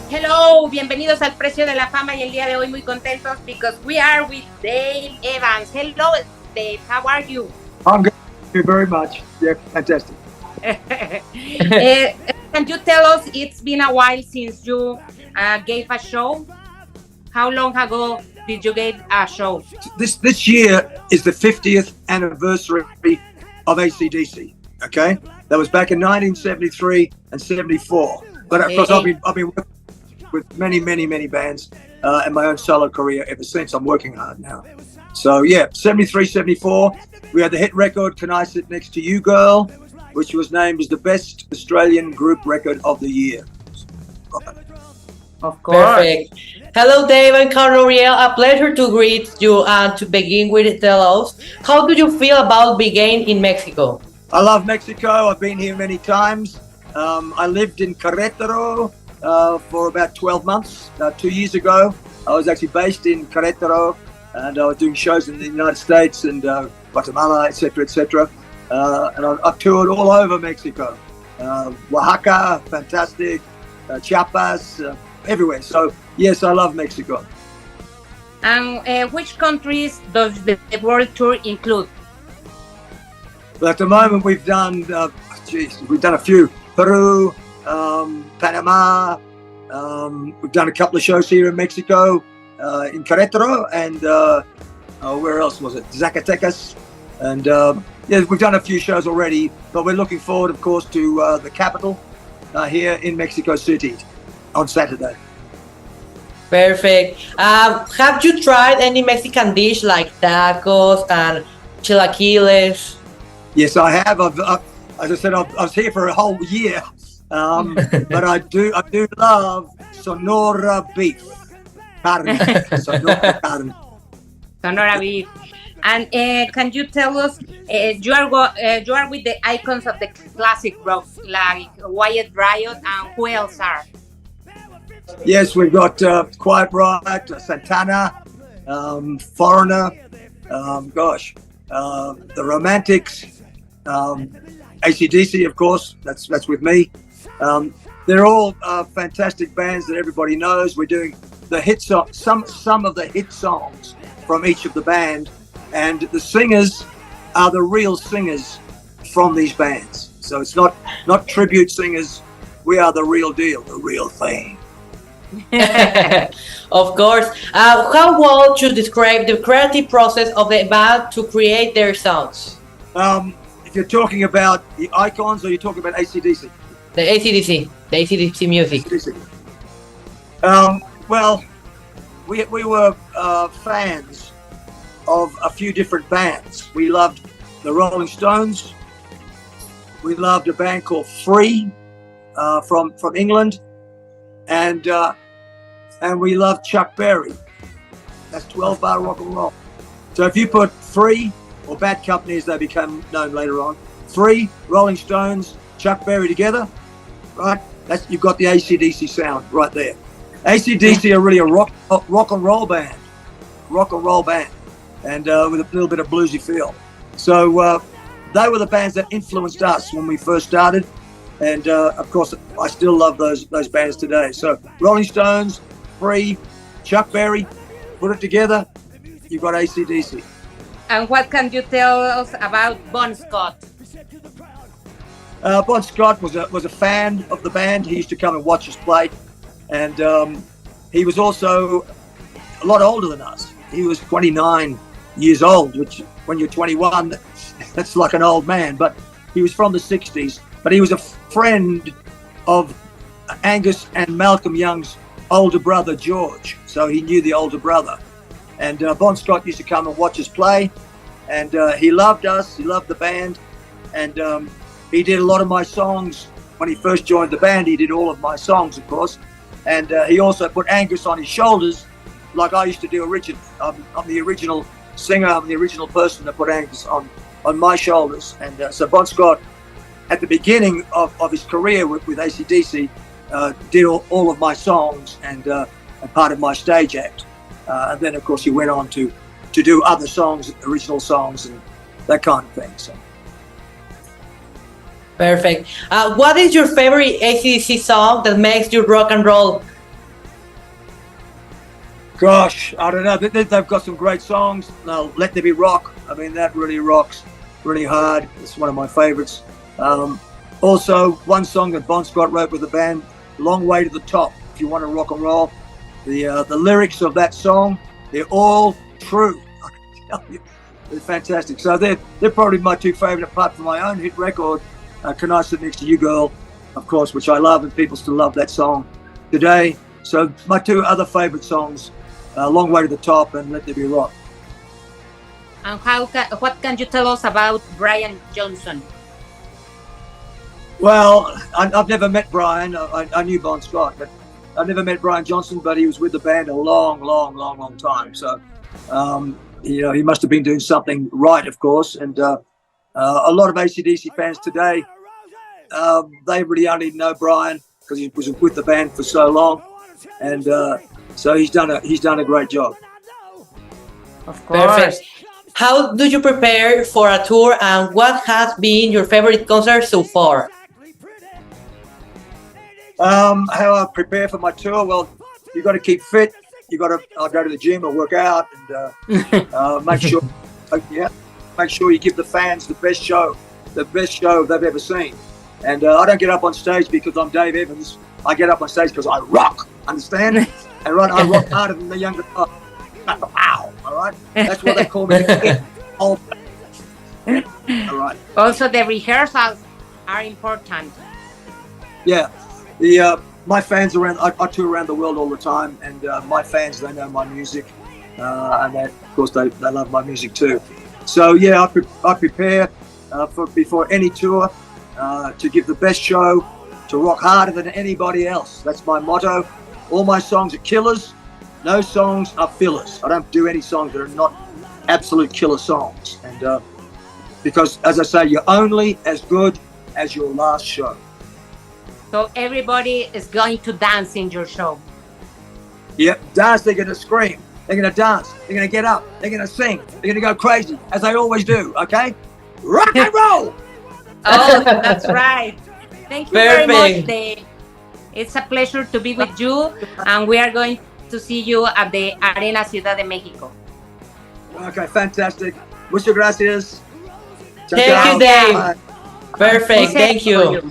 Hello, bienvenidos al Precio de la Fama y el día de hoy muy contentos because we are with Dave Evans. Hello, Dave, how are you? I'm good. Thank you very much. Yeah, fantastic. Can you tell us, it's been a while since you gave a show? How long ago did you give a show? This year is the 50th anniversary of AC/DC. Okay, that was back in 1973 and 74. But of course, I've been working with many bands and my own solo career ever since. I'm working hard now. So yeah, 73, 74. We had the hit record "Can I Sit Next to You, Girl," which was named as the best Australian group record of the year. Of course. Perfect. Hello, Dave and Carnoriel. A pleasure to greet you. And to begin with, tell us, how do you feel about being in Mexico? I love Mexico. I've been here many times. I lived in Querétaro for about 12 months. 2 years ago, I was actually based in Querétaro, and I was doing shows in the United States and Guatemala, etc. And I've toured all over Mexico. Oaxaca, fantastic. Chiapas, everywhere. So yes, I love Mexico. And which countries does the world tour include? But at the moment, we've done a few. Peru, Panama. We've done a couple of shows here in Mexico, in Querétaro, and where else was it? Zacatecas. And yeah, we've done a few shows already, but we're looking forward, of course, to the capital here in Mexico City on Saturday. Perfect. Have you tried any Mexican dish like tacos and chilaquiles? Yes, I have. As I said, I was here for a whole year, but I do love Sonora beef. Carne. Sonora carne. Sonora beef. And can you tell us, you are with the icons of the classic rock, like Wyatt Riot, and who else are? Yes, we've got Quiet Riot, Santana, Foreigner, the Romantics, AC/DC, of course. That's with me. They're all fantastic bands that everybody knows. We're doing the hit song, some of the hit songs from each of the band, and the singers are the real singers from these bands. So it's not tribute singers. We are the real deal, the real thing. Of course. How would you describe the creative process of the band to create their songs? If you're talking about the icons, or you're talking about AC/DC? The AC/DC music. AC/DC. Well, we were fans of a few different bands. We loved the Rolling Stones. We loved a band called Free from England, and we loved Chuck Berry. That's 12-bar rock and roll. So if you put Free, or Bad Company as they become known later on, Free, Rolling Stones, Chuck Berry together, right? You've got the AC/DC sound right there. AC/DC are really a rock and roll band, and with a little bit of bluesy feel. So they were the bands that influenced us when we first started, and of course I still love those bands today. So Rolling Stones, Free, Chuck Berry, put it together, you've got AC/DC. And what can you tell us about Bon Scott? Bon Scott was a fan of the band. He used to come and watch us play, and he was also a lot older than us. He was 29 years old, which when you're 21, that's like an old man. But he was from the 60s. But he was a friend of Angus and Malcolm Young's older brother, George. So he knew the older brother. And Bon Scott used to come and watch us play, and he loved us. He loved the band, and he did a lot of my songs when he first joined the band. He did all of my songs, of course, and he also put Angus on his shoulders, like I used to do originally. I'm the original singer. I'm the original person that put Angus on my shoulders. And so Bon Scott, at the beginning of his career with AC/DC, did all of my songs and part of my stage act. And then, of course, he went on to to do other songs, original songs, and that kind of thing. So. Perfect. What is your favorite AC/DC song that makes you rock and roll? Gosh, I don't know. They've got some great songs. Now, Let There Be Rock. I mean, that really rocks, really hard. It's one of my favorites. Also, one song that Bon Scott wrote with the band, Long Way to the Top. If you want to rock and roll, the lyrics of that song, they're all true. I can tell you, they're fantastic. So they're probably my two favorite, apart from my own hit record, Can I Sit Next to You, Girl, of course, which I love, and people still love that song today. So my two other favorite songs, Long Way to the Top and Let There Be Rock. And what can you tell us about Brian Johnson? Well, I've never met Brian. I knew Bon Scott, but I've never met Brian Johnson, but he was with the band a long time. So, he must have been doing something right, of course. And a lot of AC/DC fans today, they really only know Brian because he was with the band for so long. And so he's done a great job. Of course. Perfect. How do you prepare for a tour, and what has been your favorite concert so far? How I prepare for my tour? Well, you got to keep fit. I'll go to the gym or work out, and make sure you give the fans the best show they've ever seen. And I don't get up on stage because I'm Dave Evans. I get up on stage because I rock. Understand? And I rock harder than the younger guys. Wow! All right. That's what they call me. All right. Also, the rehearsals are important. Yeah. My fans around, I tour around the world all the time, and my fans, they know my music, and of course they love my music too. So yeah, I prepare before any tour to give the best show, to rock harder than anybody else. That's my motto. All my songs are killers. No songs are fillers. I don't do any songs that are not absolute killer songs, and because, as I say, you're only as good as your last show. So everybody is going to dance in your show. Yep, dance, they're going to scream, they're going to dance, they're going to get up, they're going to sing, they're going to go crazy, as they always do, okay? Rock and roll! Oh, that's right. Thank you very much, Dave. It's a pleasure to be with you, and we are going to see you at the Arena Ciudad de México. Okay, fantastic. Muchas gracias. Thank you, Dave. Perfect, thank you.